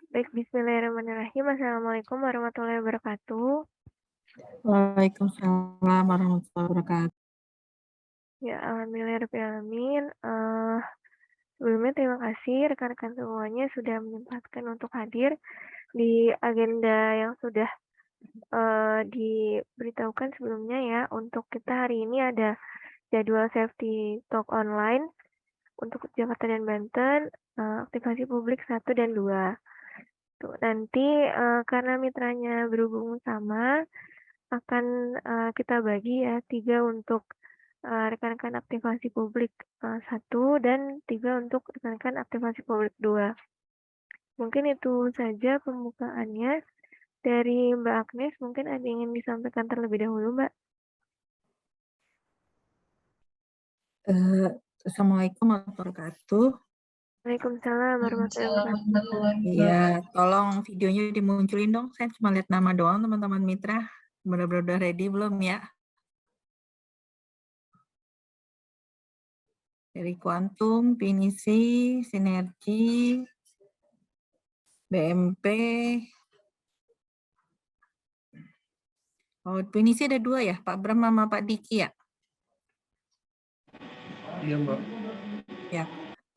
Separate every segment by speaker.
Speaker 1: Baik, bismillahirrahmanirrahim. Assalamualaikum warahmatullahi wabarakatuh.
Speaker 2: Waalaikumsalam warahmatullahi wabarakatuh.
Speaker 1: Ya, alhamdulillahirrahmanirrahim. Sebelumnya terima kasih rekan-rekan semuanya sudah menyempatkan untuk hadir di agenda yang sudah diberitahukan sebelumnya ya. Untuk kita hari ini ada jadwal safety talk online untuk Jakarta dan Banten, aktivasi publik 1 dan 2. Tuh, nanti karena mitranya berhubung sama, akan kita bagi ya 3 untuk rekan-rekan aktivasi publik 1 dan 3 untuk rekan-rekan aktivasi publik 2. Mungkin itu saja pembukaannya. Dari Mbak Agnes, mungkin ada yang ingin disampaikan terlebih dahulu, Mbak.
Speaker 2: Assalamualaikum warahmatullahi wabarakatuh.
Speaker 1: Waalaikumsalam warahmatullahi wabarakatuh.
Speaker 2: Iya, tolong videonya dimunculin dong. Saya cuma lihat nama doang, teman-teman mitra. Benar-benar udah ready belum ya? Dari kuantum, pinisi, sinergi, BMP. Oh, pinisi ada 2 ya, Pak Bram sama Pak Diki ya?
Speaker 3: Iya, Mbak.
Speaker 2: Ya.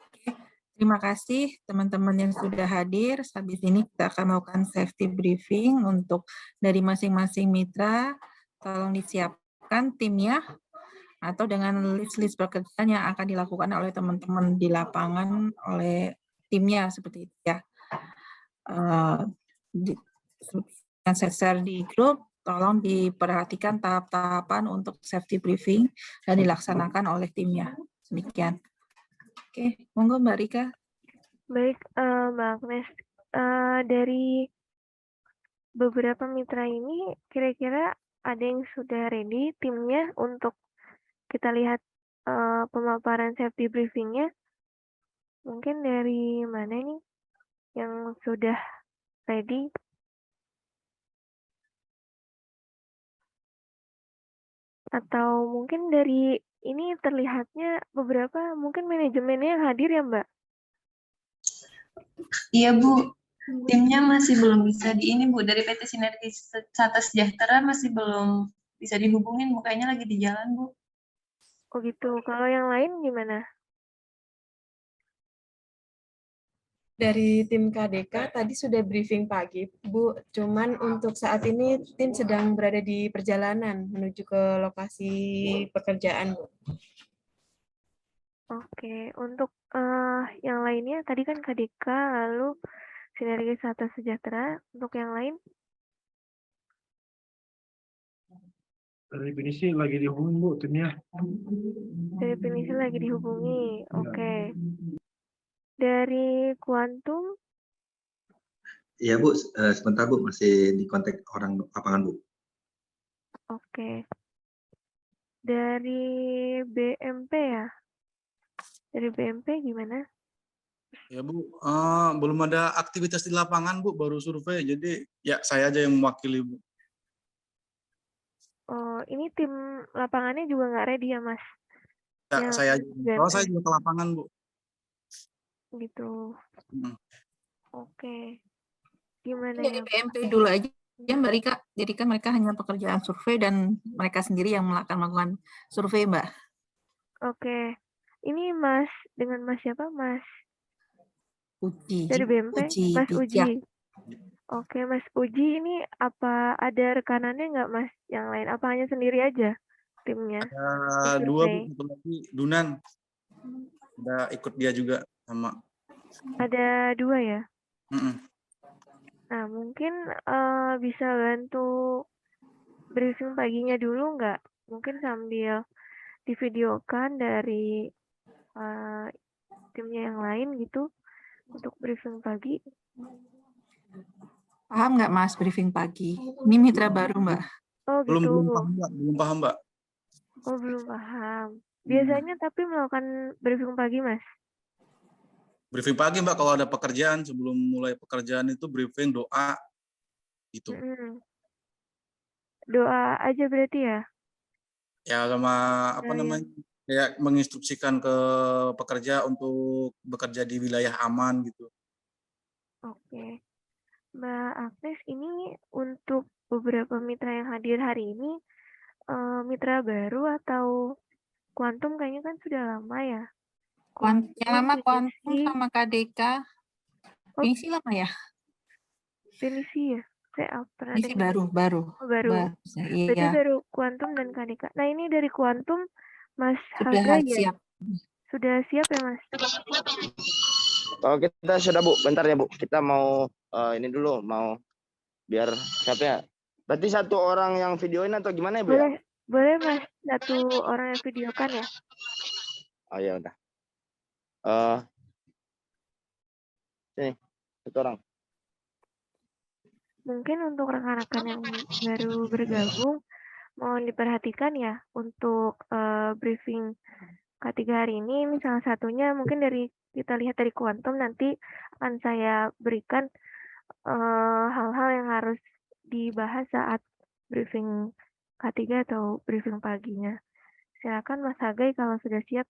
Speaker 2: Oke. Terima kasih teman-teman yang sudah hadir. Habis ini kita akan melakukan safety briefing untuk dari masing-masing mitra. Tolong disiapkan timnya atau dengan list-list pekerjaan yang akan dilakukan oleh teman-teman di lapangan oleh timnya seperti itu ya. Yang saya share di grup, tolong diperhatikan tahap-tahapan untuk safety briefing dan dilaksanakan oleh timnya. Demikian. Oke, monggo Mbak Rika.
Speaker 1: Baik, Mbak Agnes, dari beberapa mitra ini kira-kira ada yang sudah ready timnya untuk kita lihat pemaparan safety briefingnya. Mungkin dari mana nih yang sudah ready? Atau mungkin dari ini terlihatnya beberapa mungkin manajemennya yang hadir ya, Mbak?
Speaker 4: Iya, Bu. Timnya masih belum bisa di ini, Bu. Dari PT Sinergi Sata Sejahtera masih belum bisa dihubungin, Bu. Kayaknya lagi di jalan, Bu.
Speaker 1: Oh gitu. Kalau yang lain gimana?
Speaker 5: Dari tim KDK tadi sudah briefing pagi, Bu. Cuman untuk saat ini tim sedang berada di perjalanan menuju ke lokasi pekerjaan, Bu.
Speaker 1: Oke, untuk yang lainnya tadi kan KDK, lalu Sinergi Sata Sejahtera. Untuk yang lain?
Speaker 3: Dari pinisi lagi dihubungin, Bu, timnya.
Speaker 1: Dari Pinisi lagi dihubungi. Oke. Dari Kuantum?
Speaker 6: Iya, Bu. Sebentar, Bu. Masih di kontak orang lapangan, Bu.
Speaker 1: Oke. Dari BMP ya? Dari BMP gimana?
Speaker 7: Ya, Bu, belum ada aktivitas di lapangan, Bu, baru survei. Jadi ya saya aja yang mewakili, Bu.
Speaker 1: Oh, ini tim lapangannya juga nggak ready ya, Mas?
Speaker 7: Ya,
Speaker 1: Yang
Speaker 7: saya aja. Kalau
Speaker 1: BMP.
Speaker 7: saya juga ke lapangan, Bu.
Speaker 1: Gitu. Oke. Gimana
Speaker 2: Dari
Speaker 1: ya?
Speaker 2: BMP dulu aja ya Mbak Rika. Jadi kan mereka hanya pekerjaan survei dan mereka sendiri yang akan melakukan survei, Mbak.
Speaker 1: Oke. Ini Mas, dengan Mas siapa, Mas?
Speaker 2: Uji.
Speaker 1: Dari BMP? Mas
Speaker 2: bijak.
Speaker 1: Uji. Oke, Mas Uji ini apa ada rekanannya nggak, Mas? Yang lain? Apa hanya sendiri aja timnya?
Speaker 7: Ada 2, Bu. Satu lagi Dunan. Udah ikut dia juga sama.
Speaker 1: Ada 2 ya?
Speaker 7: Mm-mm.
Speaker 1: Nah, mungkin bisa bantu briefing paginya dulu nggak? Mungkin sambil divideokan dari timnya yang lain gitu untuk briefing pagi.
Speaker 2: Paham nggak Mas briefing pagi? Ini mitra baru, Mbak.
Speaker 1: Oh gitu.
Speaker 7: Belum paham, Mbak. Belum paham, Mbak.
Speaker 1: Oh belum paham. Biasanya tapi melakukan briefing pagi, Mas?
Speaker 7: Briefing pagi, Mbak, kalau ada pekerjaan. Sebelum mulai pekerjaan itu briefing doa. Gitu.
Speaker 1: Doa aja berarti ya?
Speaker 7: Ya, sama apa namanya, kayak menginstruksikan ke pekerja untuk bekerja di wilayah aman gitu.
Speaker 1: Oke. Mbak Agnes, ini untuk beberapa mitra yang hadir hari ini, mitra baru atau Quantum kayaknya kan sudah lama ya?
Speaker 2: Yang lama Quantum
Speaker 1: Pinisi,
Speaker 2: sama KDK.
Speaker 1: Oh.
Speaker 2: Pinisi lama ya?
Speaker 1: Pinisi ya? Saya pernah
Speaker 2: Pinisi
Speaker 1: dengar.
Speaker 2: baru.
Speaker 1: Oh, baru. Berarti
Speaker 2: Iya,
Speaker 1: baru Quantum dan KDK. Nah, ini dari Quantum, Mas
Speaker 2: sudah
Speaker 1: Haga ya?
Speaker 2: siap.
Speaker 1: Sudah siap ya, Mas?
Speaker 8: Oh, kita sudah, Bu. Bentar ya, Bu. Kita mau ini dulu, mau biar siapa ya? Berarti satu orang yang videoin atau gimana ya, Bu?
Speaker 1: Boleh, boleh Mas. Satu orang yang videokan ya?
Speaker 8: Oh ya udah. Sini, satu orang.
Speaker 1: Mungkin untuk rekan-rekan yang baru bergabung, mohon diperhatikan ya untuk briefing K3 hari ini. Ini salah satunya mungkin kita lihat dari Quantum, nanti akan saya berikan hal-hal yang harus dibahas saat briefing K3 atau briefing paginya. Silakan Mas Hagai kalau sudah siap.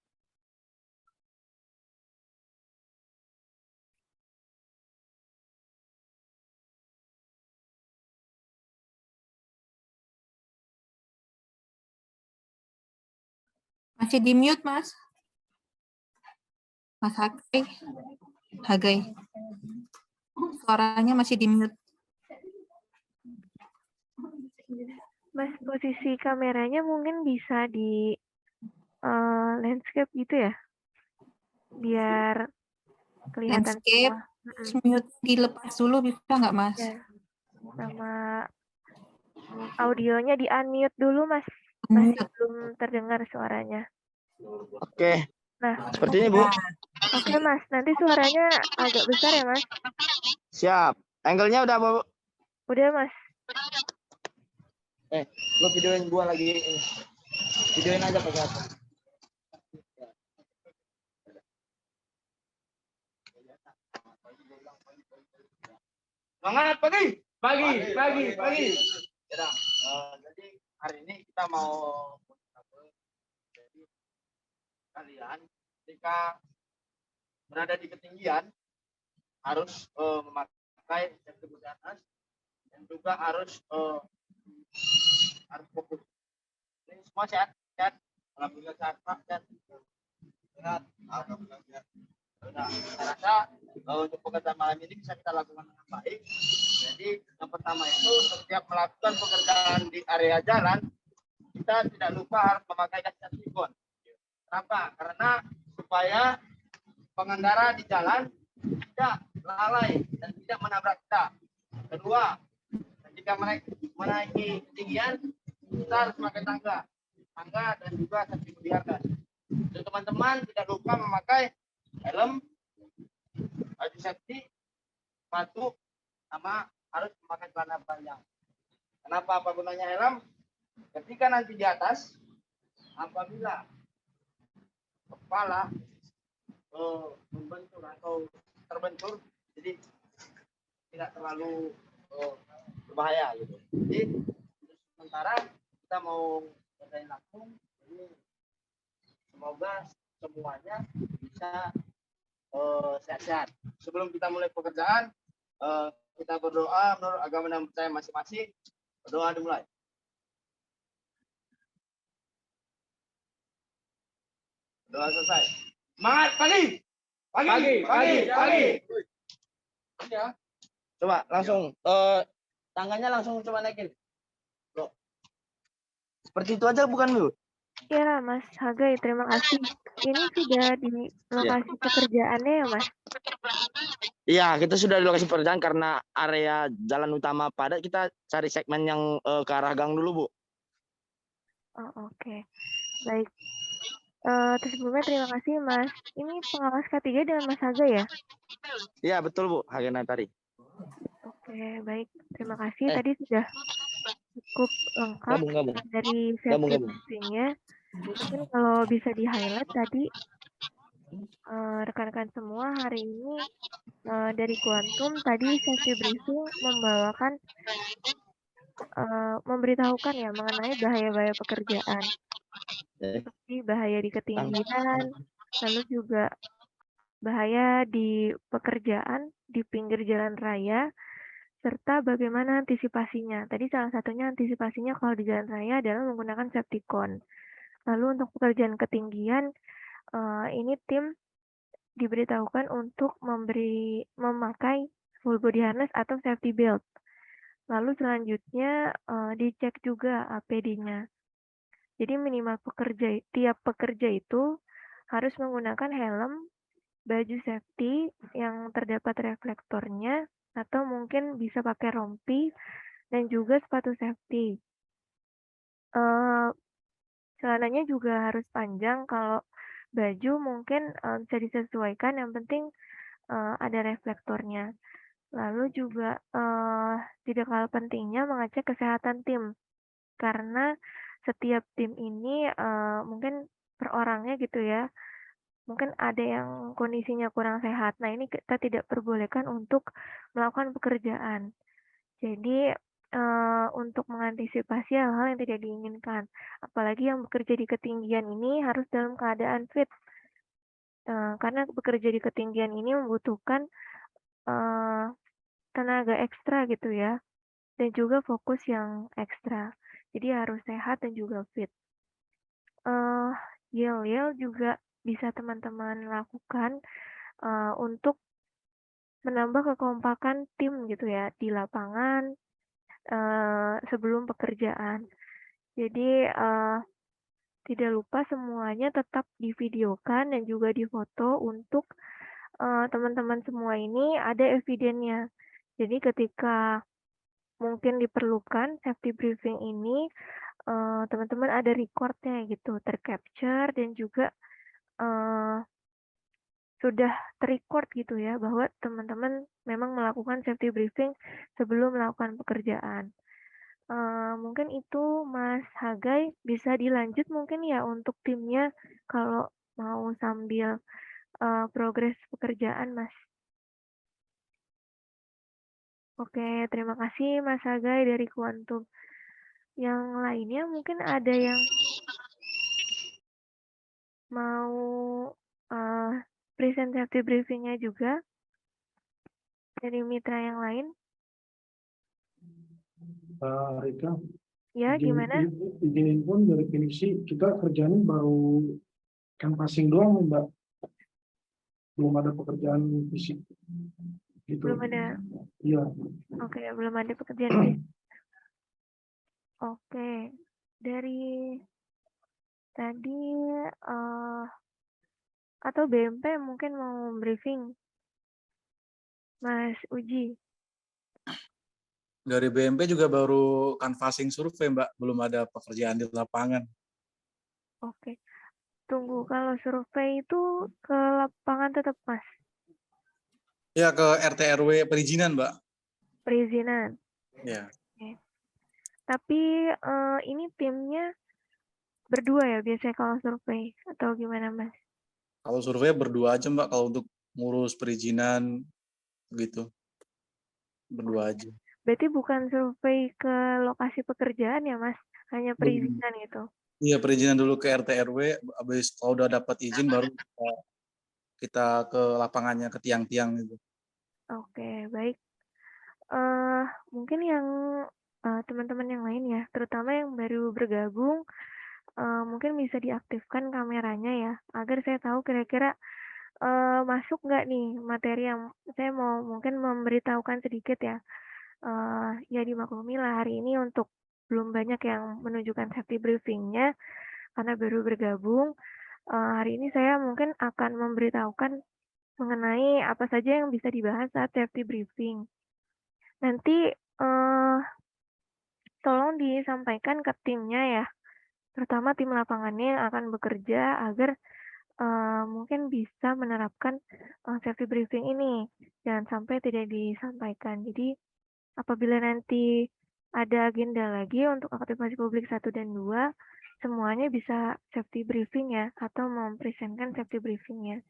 Speaker 2: Masih di mute, Mas. Mas Hagai. Suaranya masih di mute.
Speaker 1: Mas, posisi kameranya mungkin bisa di landscape gitu ya? Biar kelihatan
Speaker 2: Landscape,
Speaker 1: semua.
Speaker 2: mute dilepas dulu bisa nggak, Mas?
Speaker 1: Ya. Sama audionya di unmute dulu, Mas. Masih belum terdengar suaranya.
Speaker 8: Oke.
Speaker 1: Nah,
Speaker 8: Seperti ini, Bu.
Speaker 1: Oke, Mas. Nanti suaranya agak besar ya, Mas?
Speaker 8: Siap. Angle-nya udah, Bu?
Speaker 1: Udah, Mas.
Speaker 8: Lo videoin gua lagi ini. Videoin aja pakai apa? Semangat pagi. Ya, jadi hari ini kita mau jadi kalian ketika berada di ketinggian harus memakai safety boot atas dan juga harus fokus. Ini semua sehat. Alhamdulillah sehat, Pak. Sehat. Alhamdulillah sehat. Nah, saya rasa untuk pekerjaan malam ini bisa kita lakukan dengan baik. Jadi yang pertama itu setiap melakukan pekerjaan di area jalan, kita tidak lupa harus memakai kaca silikon. Kenapa? Karena supaya pengendara di jalan tidak lalai dan tidak menabrak kita. Kedua, ketika menaiki ketinggian, kita harus memakai tangga dan juga safety di atas. Untuk teman-teman tidak lupa memakai helm, baju safety, sepatu, sama harus memakai celana panjang. Kenapa? Apa gunanya helm? Ketika nanti di atas, apabila kepala membentur atau terbentur, jadi tidak terlalu berbahaya gitu. Jadi sementara kita mau kerjain langsung, jadi semoga semuanya bisa sehat-sehat. Sebelum kita mulai pekerjaan, kita berdoa menurut agama dan percaya masing-masing. Berdoa dimulai. Doa selesai. Semangat pagi. Ya. Coba langsung tangganya langsung coba naikin. Loh. Seperti itu aja bukan, Bu?
Speaker 1: Iya, Mas Hagai, terima kasih. Ini sudah di lokasi pekerjaannya ya, Mas?
Speaker 8: Iya, kita sudah di lokasi pekerjaan karena area jalan utama padat. Kita cari segmen yang ke arah gang dulu, Bu.
Speaker 1: Oh, oke. Baik. Sebelumnya terima kasih, Mas. Ini pengawas K3 dengan Mas Haga ya?
Speaker 8: Iya, betul, Bu. Hagena tadi.
Speaker 1: Oke, baik. Terima kasih. Tadi sudah cukup lengkap
Speaker 8: Gabung.
Speaker 1: dari safety briefing-nya. Mungkin kalau bisa di-highlight tadi, rekan-rekan semua hari ini dari Quantum tadi safety briefing membawakan memberitahukan ya mengenai bahaya-bahaya pekerjaan. Seperti bahaya di ketinggian, lalu juga bahaya di pekerjaan di pinggir jalan raya, serta bagaimana antisipasinya. Tadi salah satunya antisipasinya kalau di jalan raya adalah menggunakan safety cone. Lalu untuk pekerjaan ketinggian, ini tim diberitahukan untuk memakai full body harness atau safety belt. Lalu selanjutnya dicek juga APD-nya. Jadi minimal tiap pekerja itu harus menggunakan helm, baju safety yang terdapat reflektornya, atau mungkin bisa pakai rompi, dan juga sepatu safety. Celananya juga harus panjang, kalau baju mungkin bisa disesuaikan, yang penting ada reflektornya. Lalu juga tidak kalah pentingnya mengecek kesehatan tim, karena setiap tim ini mungkin per orangnya gitu ya, mungkin ada yang kondisinya kurang sehat. Nah, ini kita tidak perbolehkan untuk melakukan pekerjaan. Jadi untuk mengantisipasi hal-hal yang tidak diinginkan, apalagi yang bekerja di ketinggian ini harus dalam keadaan fit, karena bekerja di ketinggian ini membutuhkan tenaga ekstra gitu ya, dan juga fokus yang ekstra. Jadi harus sehat dan juga fit. Yel-yel juga bisa teman-teman lakukan untuk menambah kekompakan tim gitu ya di lapangan sebelum pekerjaan. Jadi tidak lupa semuanya tetap divideokan dan juga difoto untuk teman-teman semua ini ada evidennya. Jadi ketika mungkin diperlukan safety briefing ini, teman-teman ada recordnya gitu, tercapture dan juga sudah terrecord gitu ya, bahwa teman-teman memang melakukan safety briefing sebelum melakukan pekerjaan. Mungkin itu Mas Hagai, bisa dilanjut mungkin ya untuk timnya kalau mau sambil progres pekerjaan, Mas. Oke, terima kasih Mas Hagai dari Quantum. Yang lainnya mungkin ada yang mau present safety briefingnya juga dari mitra yang lain.
Speaker 3: Rika,
Speaker 1: Ya, gimana?
Speaker 3: izin pun dari Pinisi, kita kerjaan baru canvassing doang, Mbak. Belum ada pekerjaan fisik. Gitu.
Speaker 1: Belum ada.
Speaker 3: Iya.
Speaker 1: Oke, belum ada pekerjaan fisik. Oke, dari tadi atau BMP mungkin mau briefing, Mas Uji.
Speaker 7: Dari BMP juga baru canvassing survei, Mbak. Belum ada pekerjaan di lapangan.
Speaker 1: Oke, tunggu, kalau survei itu ke lapangan tetap, Mas?
Speaker 7: Ya, ke RT RW perizinan, Mbak.
Speaker 1: Perizinan.
Speaker 7: Ya.
Speaker 1: Oke. Tapi ini timnya berdua ya biasanya kalau survei, atau gimana, Mas?
Speaker 7: Kalau survei berdua aja, Mbak. Kalau untuk ngurus perizinan gitu, berdua aja.
Speaker 1: Berarti bukan survei ke lokasi pekerjaan ya, Mas? Hanya perizinan gitu?
Speaker 7: Iya, perizinan dulu ke RT RW, habis kalau udah dapat izin baru kita ke lapangannya, ke tiang-tiang gitu.
Speaker 1: Oke, baik. Mungkin yang teman-teman yang lain ya, terutama yang baru bergabung, mungkin bisa diaktifkan kameranya ya, agar saya tahu kira-kira masuk nggak nih materi yang saya mau mungkin memberitahukan sedikit ya. Ya dimaklumi lah hari ini untuk belum banyak yang menunjukkan safety briefingnya karena baru bergabung. Hari ini saya mungkin akan memberitahukan mengenai apa saja yang bisa dibahas saat safety briefing. Nanti tolong disampaikan ke timnya ya, terutama tim lapangannya yang akan bekerja agar mungkin bisa menerapkan safety briefing ini. Jangan sampai tidak disampaikan. Jadi apabila nanti ada agenda lagi untuk aktivasi publik 1 dan 2, semuanya bisa safety briefing ya, atau mempresentkan safety briefingnya.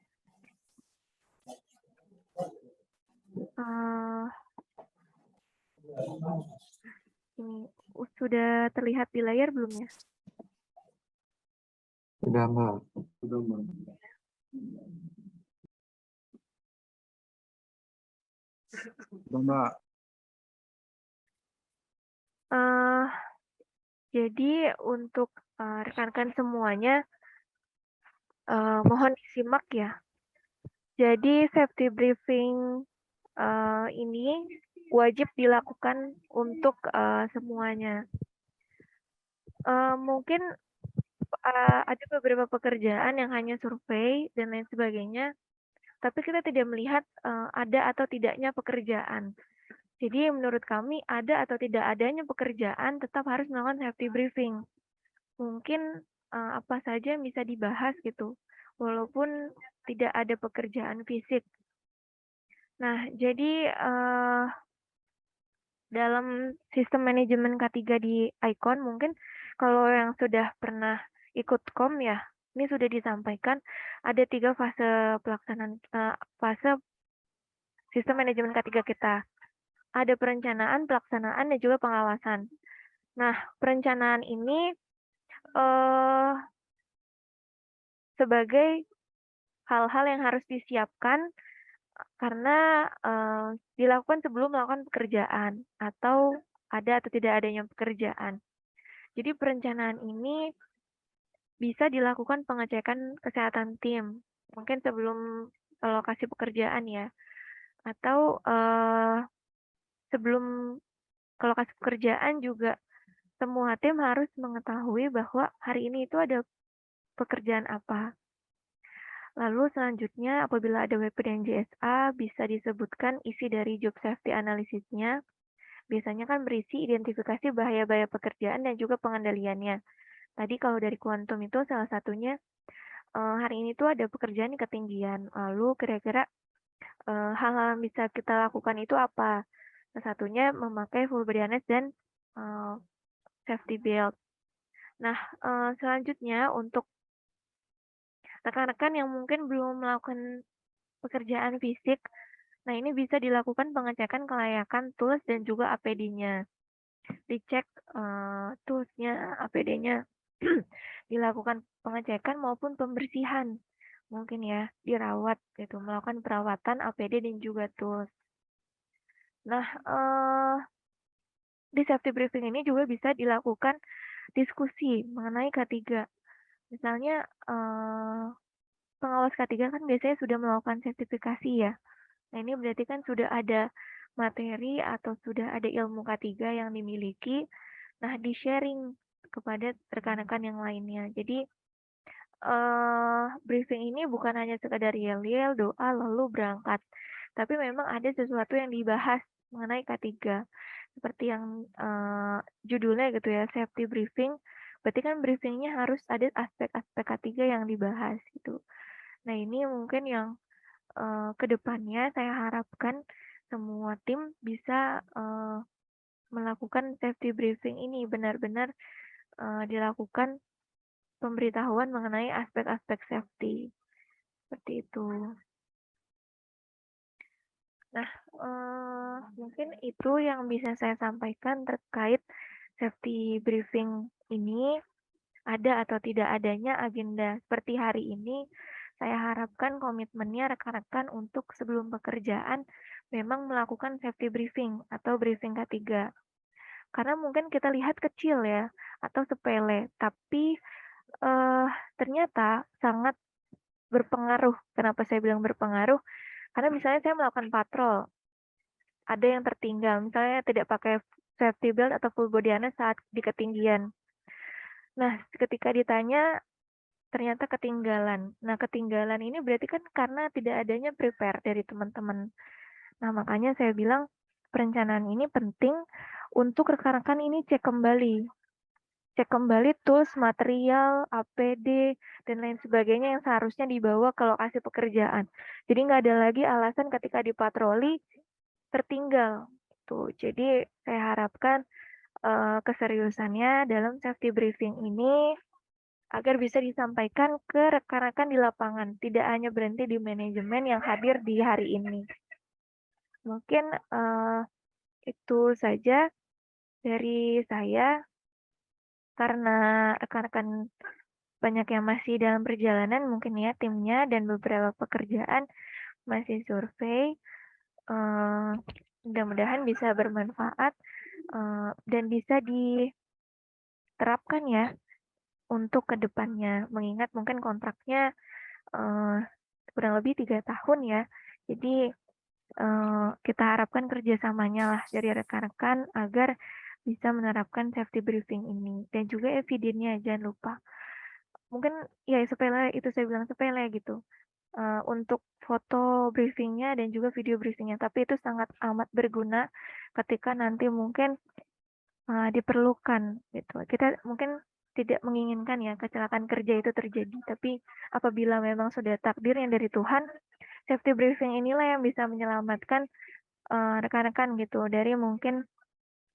Speaker 1: Ini sudah terlihat di layar belum ya?
Speaker 6: Sudah, Mbak.
Speaker 3: Udah, Mbak.
Speaker 7: Mbak.
Speaker 1: Eh, jadi untuk rekan-rekan semuanya, mohon disimak ya. Jadi safety briefing ini wajib dilakukan untuk semuanya. Mungkin ada beberapa pekerjaan yang hanya survei dan lain sebagainya, tapi kita tidak melihat ada atau tidaknya pekerjaan. Jadi menurut kami ada atau tidak adanya pekerjaan tetap harus melakukan safety briefing. Mungkin apa saja yang bisa dibahas gitu, walaupun tidak ada pekerjaan fisik. Nah, jadi dalam sistem manajemen K3 di Icon, mungkin kalau yang sudah pernah ikut KOM ya, ini sudah disampaikan ada 3 fase pelaksanaan fase sistem manajemen K3 kita. Ada perencanaan, pelaksanaan, dan juga pengawasan. Nah, perencanaan ini sebagai hal-hal yang harus disiapkan karena dilakukan sebelum melakukan pekerjaan atau ada atau tidak adanya pekerjaan. Jadi perencanaan ini bisa dilakukan pengecekan kesehatan tim, mungkin sebelum lokasi pekerjaan ya, atau sebelum ke lokasi pekerjaan juga semua tim harus mengetahui bahwa hari ini itu ada pekerjaan apa. Lalu selanjutnya apabila ada WP dan JSA bisa disebutkan isi dari job safety analisisnya. Biasanya kan berisi identifikasi bahaya-bahaya pekerjaan dan juga pengendaliannya. Tadi kalau dari kuantum itu salah satunya hari ini tuh ada pekerjaan di ketinggian. Lalu kira-kira hal-hal yang bisa kita lakukan itu apa? Salah satunya memakai full body harness dan safety belt. Nah, selanjutnya untuk rekan-rekan yang mungkin belum melakukan pekerjaan fisik, nah ini bisa dilakukan pengecekan kelayakan tools dan juga APD-nya. Dicek toolsnya, APD-nya, dilakukan pengecekan maupun pembersihan. Mungkin ya, dirawat gitu, melakukan perawatan APD dan juga tools. Nah, di safety briefing ini juga bisa dilakukan diskusi mengenai K3. Misalnya pengawas K3 kan biasanya sudah melakukan sertifikasi ya. Nah ini berarti kan sudah ada materi atau sudah ada ilmu K3 yang dimiliki. Nah di-sharing kepada rekan-rekan yang lainnya. Jadi briefing ini bukan hanya sekadar yel-yel, doa, lalu berangkat. Tapi memang ada sesuatu yang dibahas mengenai K3. Seperti yang judulnya gitu ya, safety briefing. Berarti kan briefingnya harus ada aspek-aspek K3 yang dibahas gitu. Nah ini mungkin yang kedepannya saya harapkan semua tim bisa melakukan safety briefing ini benar-benar dilakukan pemberitahuan mengenai aspek-aspek safety. Seperti itu. Nah, mungkin itu yang bisa saya sampaikan terkait safety briefing ini. Ada atau tidak adanya agenda seperti hari ini, saya harapkan komitmennya rekan-rekan untuk sebelum pekerjaan memang melakukan safety briefing atau briefing K3. Karena mungkin kita lihat kecil ya, atau sepele, tapi ternyata sangat berpengaruh. Kenapa saya bilang berpengaruh? Karena misalnya saya melakukan patrol, ada yang tertinggal, misalnya tidak pakai safety belt atau full body harness saat di ketinggian. Nah, ketika ditanya, ternyata ketinggalan. Nah, ketinggalan ini berarti kan karena tidak adanya prepare dari teman-teman. Nah, makanya saya bilang perencanaan ini penting untuk rekan-rekan ini cek kembali. Cek kembali tools, material, APD, dan lain sebagainya yang seharusnya dibawa ke lokasi pekerjaan. Jadi nggak ada lagi alasan ketika di patroli tertinggal. Tuh, jadi saya harapkan keseriusannya dalam safety briefing ini agar bisa disampaikan ke rekan-rekan di lapangan, tidak hanya berhenti di manajemen yang hadir di hari ini. Mungkin itu saja dari saya, karena rekan-rekan banyak yang masih dalam perjalanan mungkin ya timnya dan beberapa pekerjaan masih survei. Mudah-mudahan bisa bermanfaat. dan bisa diterapkan ya untuk kedepannya, mengingat mungkin kontraknya kurang lebih 3 tahun ya. Jadi kita harapkan kerjasamanya lah dari rekan-rekan agar bisa menerapkan safety briefing ini, dan juga evidennya jangan lupa. Mungkin ya sepele, itu saya bilang sepele gitu, untuk foto briefingnya dan juga video briefingnya, tapi itu sangat amat berguna ketika nanti mungkin diperlukan gitu. Kita mungkin tidak menginginkan ya kecelakaan kerja itu terjadi, tapi apabila memang sudah takdirnya dari Tuhan, safety briefing inilah yang bisa menyelamatkan rekan-rekan gitu dari mungkin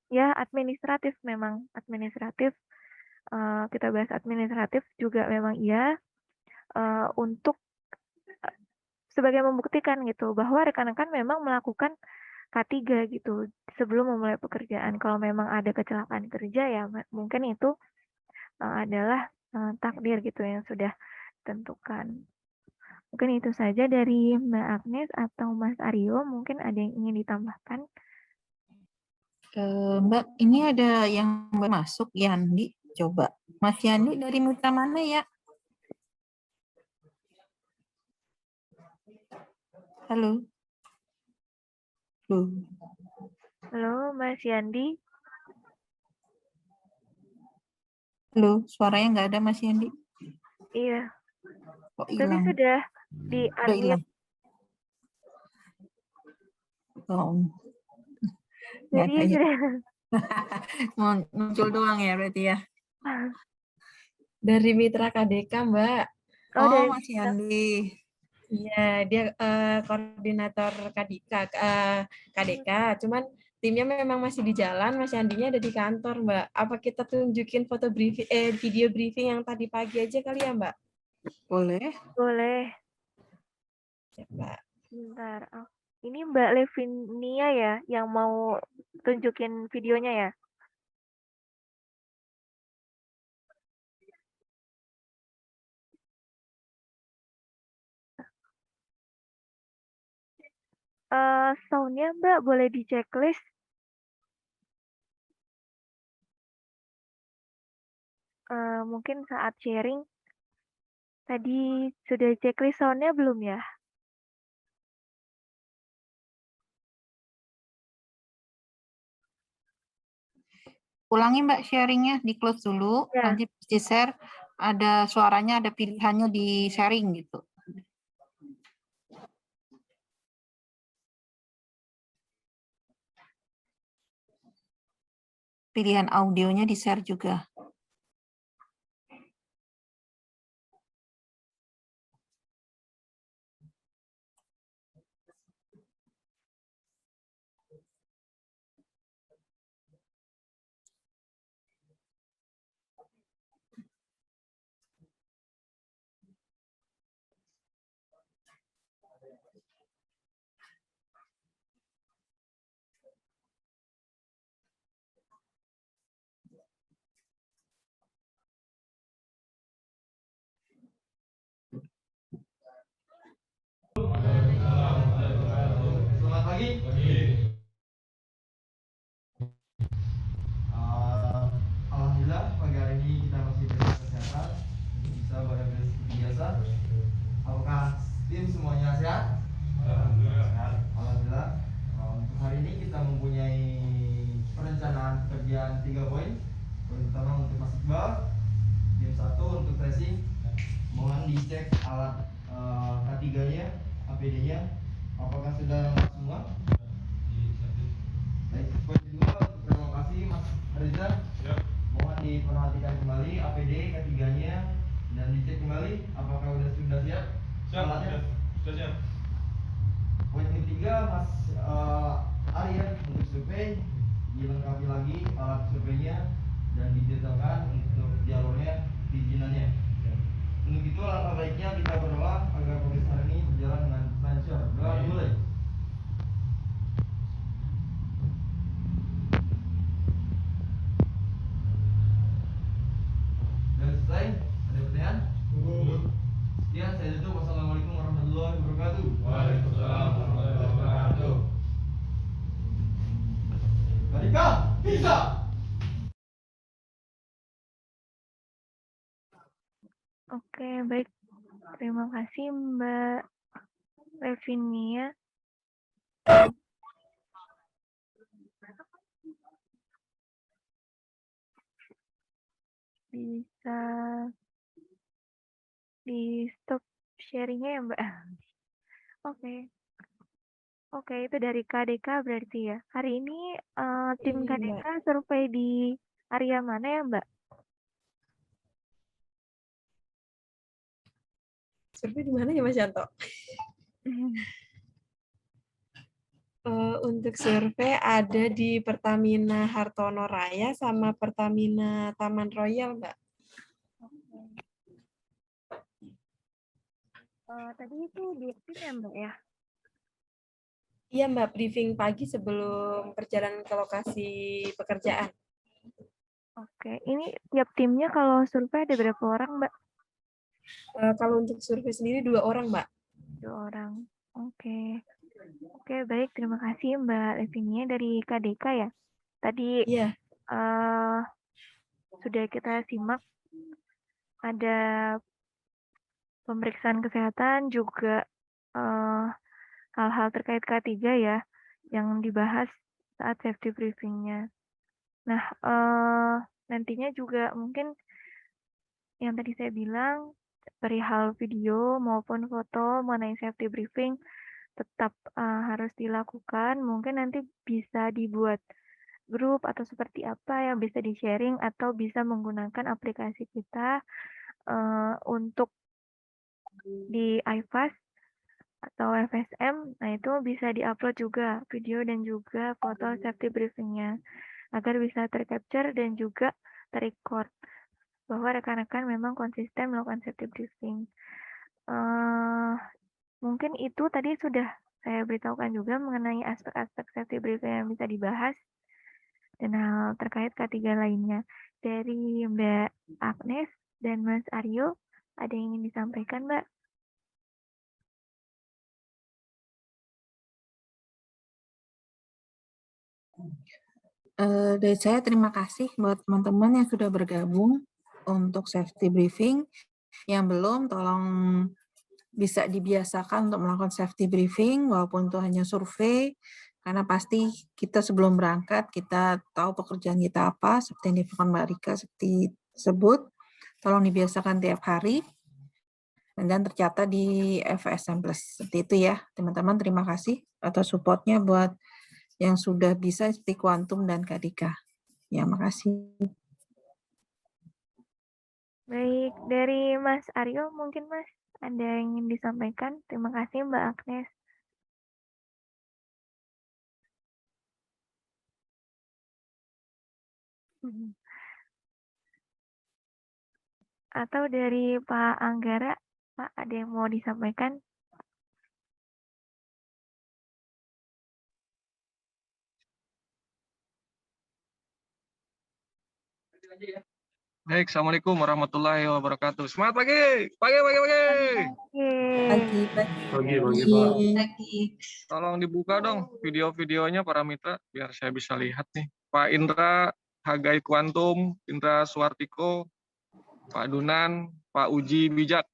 Speaker 1: ya administratif, memang administratif, kita bahas administratif juga memang iya, untuk sebagai membuktikan gitu bahwa rekan-rekan memang melakukan K3 gitu sebelum memulai pekerjaan. Kalau memang ada kecelakaan kerja ya mungkin itu adalah takdir gitu yang sudah ditentukan. Mungkin itu saja dari Mbak Agnes atau Mas Aryo, mungkin ada yang ingin ditambahkan?
Speaker 2: Mbak, ini ada yang masuk, Yandi. Coba, Mas Yandi dari mitra mana ya? Halo.
Speaker 1: Halo, Mas Yandi.
Speaker 2: Halo, suaranya nggak ada Mas Yandi.
Speaker 1: Iya.
Speaker 2: Kok
Speaker 1: Tapi
Speaker 2: hilang?
Speaker 1: sudah di-unmute.
Speaker 2: hilang. Oh.
Speaker 1: Jadi sudah.
Speaker 2: Muncul doang ya berarti ya.
Speaker 5: Dari mitra KDK, Mbak.
Speaker 2: Oh, Mas Yandi.
Speaker 5: Iya, dia koordinator KDK. Cuman timnya memang masih di jalan, Mas Yandinya ada di kantor, Mbak. Apa kita tunjukin foto briefing, video briefing yang tadi pagi aja kali ya, Mbak?
Speaker 2: Boleh.
Speaker 1: Boleh.
Speaker 5: Ya, Mbak.
Speaker 1: Bentar. Oh, ini Mbak Levinia ya yang mau tunjukin videonya ya? Sound-nya Mbak boleh di checklist. Mungkin saat sharing. Tadi sudah checklist sound-nya belum ya?
Speaker 2: Ulangi Mbak sharingnya, di close dulu,
Speaker 1: Ya.
Speaker 2: nanti di share, ada suaranya, ada pilihannya di sharing gitu. Pilihan audionya di share juga.
Speaker 9: Selamat pagi. Alhamdulillah pagi hari ini kita masih bersama kesehatan untuk bisa beraktivitas seperti biasa. Apakah tim semuanya sehat? Alhamdulillah. Untuk hari ini kita mempunyai perencanaan pekerjaan 3 poin. Poin pertama untuk Mas Iqbal, tim 1 untuk tracing. Mohon dicek alat K3-nya, APD-nya. Apakah sudah lengkap semua? Baik, poin kedua untuk relokasi Mas Reza. Mohon diperhatikan kembali APD K3-nya dan dicek kembali apakah sudah siap alatnya.
Speaker 10: Sudah siap.
Speaker 9: Poin ketiga Mas Arya untuk survei, dilengkapi lagi alat surveinya dan didetailkan untuk jalurnya, perizinannya. Untuk itu langkah baiknya kita berdoa agar proses hari ini berjalan dengan lancar. Doa mulai. Dan selesai, ada pertanyaan? Sekian, saya tutup. Wassalamualaikum warahmatullahi wabarakatuh.
Speaker 10: Waalaikumsalam warahmatullahi wabarakatuh.
Speaker 9: Kadika. Bisa.
Speaker 1: Oke, baik. Terima kasih Mbak Revinia. Bisa di stop sharingnya ya Mbak. Oke. Oke, itu dari KDK berarti ya. Hari ini tim
Speaker 5: Iya,
Speaker 1: KDK
Speaker 5: Mbak.
Speaker 1: survei di area mana ya Mbak?
Speaker 5: Survei di mana ya Mas Yanto? Untuk survei ada di Pertamina Hartono Raya sama Pertamina Taman Royal, Mbak.
Speaker 1: Tadi itu di tim ya Mbak ya?
Speaker 5: Iya, Mbak, briefing pagi sebelum perjalanan ke lokasi pekerjaan.
Speaker 1: Oke, ini tiap timnya kalau survei ada berapa orang Mbak?
Speaker 5: Kalau untuk survei sendiri 2 orang, Mbak.
Speaker 1: 2 orang. Oke. Oke, baik. Terima kasih Mbak Revinia dari KDK ya. Tadi
Speaker 5: Iya.
Speaker 1: sudah kita simak ada pemeriksaan kesehatan juga hal-hal terkait K3 ya yang dibahas saat safety briefingnya. Nah, nantinya juga mungkin yang tadi saya bilang perihal video maupun foto mengenai safety briefing tetap harus dilakukan. Mungkin nanti bisa dibuat grup atau seperti apa yang bisa di-sharing atau bisa menggunakan aplikasi kita untuk di iFast atau FSM. Nah, itu bisa di-upload juga video dan juga foto safety briefingnya agar bisa tercapture dan juga terrecord bahwa rekan-rekan memang konsisten melakukan safety briefing. Mungkin itu tadi sudah saya beritahukan juga mengenai aspek-aspek safety briefing yang bisa dibahas dan hal terkait K3 lainnya. Dari Mbak Agnes dan Mas Aryo, ada yang ingin disampaikan, Mbak?
Speaker 2: Dari saya terima kasih buat teman-teman yang sudah bergabung untuk safety briefing. Yang belum, tolong bisa dibiasakan untuk melakukan safety briefing, walaupun itu hanya survei, karena pasti kita sebelum berangkat, kita tahu pekerjaan kita apa, seperti yang dilakukan Mbak Rika seperti tersebut. Tolong dibiasakan tiap hari, dan tercatat di FSM Plus. Seperti itu ya, teman-teman. Terima kasih atas support-nya buat yang sudah bisa seperti Kuantum dan KDK. Ya, makasih.
Speaker 1: Baik, dari Mas Aryo mungkin Mas ada yang ingin disampaikan. Terima kasih Mbak Agnes. Atau dari Pak Anggara, Pak ada yang mau disampaikan?
Speaker 10: Baik, Assalamualaikum warahmatullahi wabarakatuh. Semangat pagi, pagi.
Speaker 2: Pagi.
Speaker 10: Tolong dibuka dong video-videonya para mitra, biar saya bisa lihat nih. Pak Indra, Hagai Kuantum, Indra Suwartiko, Pak Dunan, Pak Uji Bijak.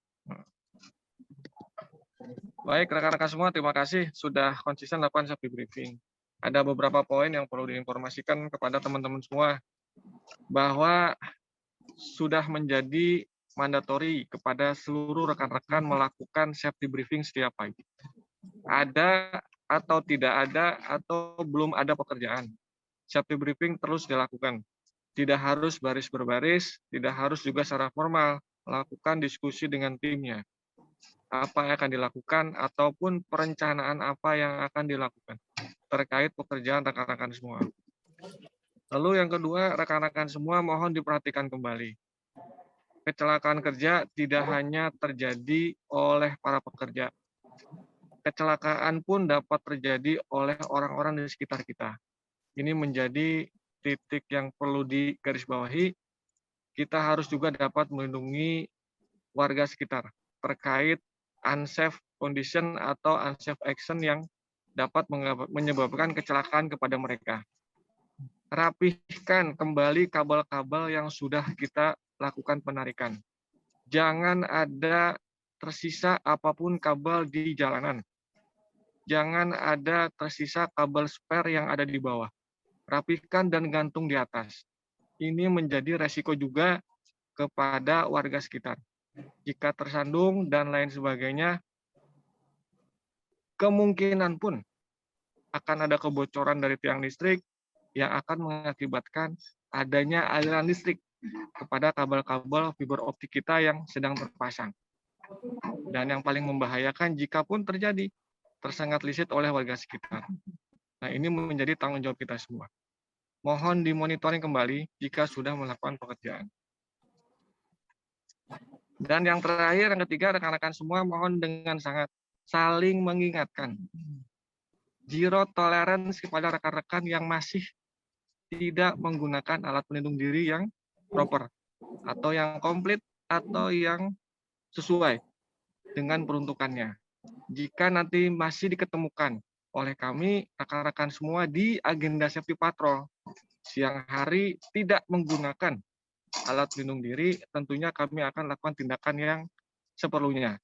Speaker 10: Baik, rekan-rekan semua, terima kasih sudah konsisten lakukan safety briefing. Ada beberapa poin yang perlu diinformasikan kepada teman-teman semua, bahwa sudah menjadi mandatori kepada seluruh rekan-rekan melakukan safety briefing setiap pagi. Ada atau tidak ada atau belum ada pekerjaan, safety briefing terus dilakukan. Tidak harus baris berbaris, tidak harus juga secara formal, lakukan diskusi dengan timnya. Apa yang akan dilakukan ataupun perencanaan apa yang akan dilakukan terkait pekerjaan rekan-rekan semua. Lalu yang kedua, rekan-rekan semua mohon diperhatikan kembali. Kecelakaan kerja tidak hanya terjadi oleh para pekerja. Kecelakaan pun dapat terjadi oleh orang-orang di sekitar kita. Ini menjadi titik yang perlu digarisbawahi. Kita harus juga dapat melindungi warga sekitar terkait unsafe condition atau unsafe action yang dapat menyebabkan kecelakaan kepada mereka. rapihkan kembali kabel-kabel yang sudah kita lakukan penarikan. Jangan ada tersisa apapun kabel di jalanan. Jangan ada tersisa kabel spare yang ada di bawah. Rapihkan dan gantung di atas. Ini menjadi resiko juga kepada warga sekitar. Jika tersandung dan lain sebagainya, kemungkinan pun akan ada kebocoran dari tiang listrik yang akan mengakibatkan adanya aliran listrik kepada kabel-kabel fiber optik kita yang sedang terpasang. Dan yang paling membahayakan jika pun terjadi tersengat listrik oleh warga sekitar. Nah, ini menjadi tanggung jawab kita semua. Mohon dimonitoring kembali jika sudah melakukan pekerjaan. Dan yang terakhir, yang ketiga, rekan-rekan semua mohon dengan sangat saling mengingatkan. Zero tolerance kepada rekan-rekan yang masih tidak menggunakan alat pelindung diri yang proper, atau yang komplit, atau yang sesuai dengan peruntukannya. Jika nanti masih diketemukan oleh kami, rekan-rekan semua di agenda safety patrol, siang hari tidak menggunakan alat pelindung diri, tentunya kami akan lakukan tindakan yang seperlunya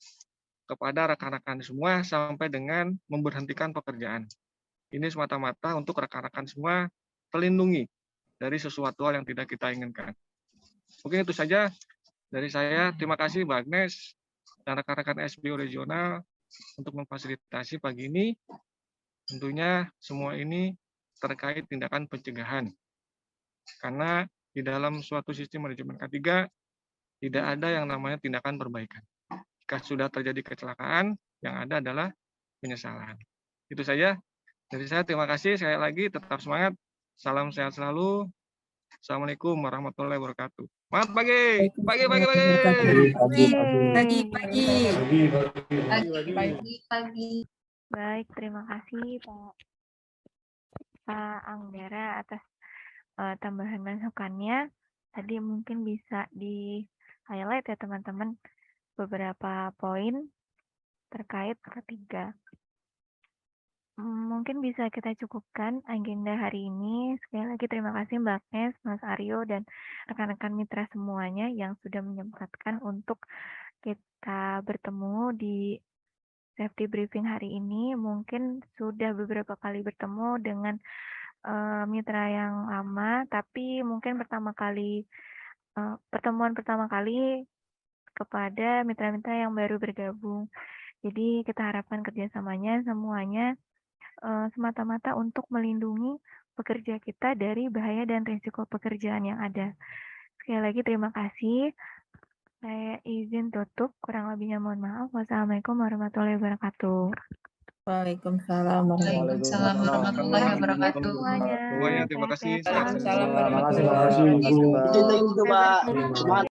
Speaker 10: kepada rekan-rekan semua sampai dengan memberhentikan pekerjaan. Ini semata-mata untuk rekan-rekan semua terlindungi dari sesuatu hal yang tidak kita inginkan. Mungkin itu saja dari saya. Terima kasih Mbak Agnes dan rekan-rekan SBO regional untuk memfasilitasi pagi ini. Tentunya semua ini terkait tindakan pencegahan. Karena di dalam suatu sistem manajemen K3 tidak ada yang namanya tindakan perbaikan. Jika sudah terjadi kecelakaan, yang ada adalah penyesalan. Itu saja dari saya. Terima kasih. Sekali lagi tetap semangat. Salam sehat selalu. Assalamualaikum warahmatullahi wabarakatuh. Selamat pagi. Pagi.
Speaker 1: Baik, terima kasih Pak Anggara atas tambahan masukannya. Tadi mungkin bisa di-highlight ya teman-teman beberapa poin terkait ketiga. Mungkin bisa kita cukupkan agenda hari ini. Sekali lagi terima kasih Mbak Agnes, Mas Aryo, dan rekan-rekan mitra semuanya yang sudah menyempatkan untuk kita bertemu di safety briefing hari ini. Mungkin sudah beberapa kali bertemu dengan mitra yang lama, tapi mungkin pertemuan pertama kali kepada mitra-mitra yang baru bergabung. Jadi kita harapkan kerjasamanya semuanya semata-mata untuk melindungi pekerja kita dari bahaya dan risiko pekerjaan yang ada. Sekali lagi terima kasih. Saya izin tutup, kurang lebihnya mohon maaf. Wassalamualaikum warahmatullahi wabarakatuh.
Speaker 2: Waalaikumsalam
Speaker 4: warahmatullahi wabarakatuh.
Speaker 10: Semuanya terima kasih.
Speaker 1: Sehat-sehat selalu.
Speaker 3: Terima kasih, Mbak.
Speaker 8: Itu Mbak.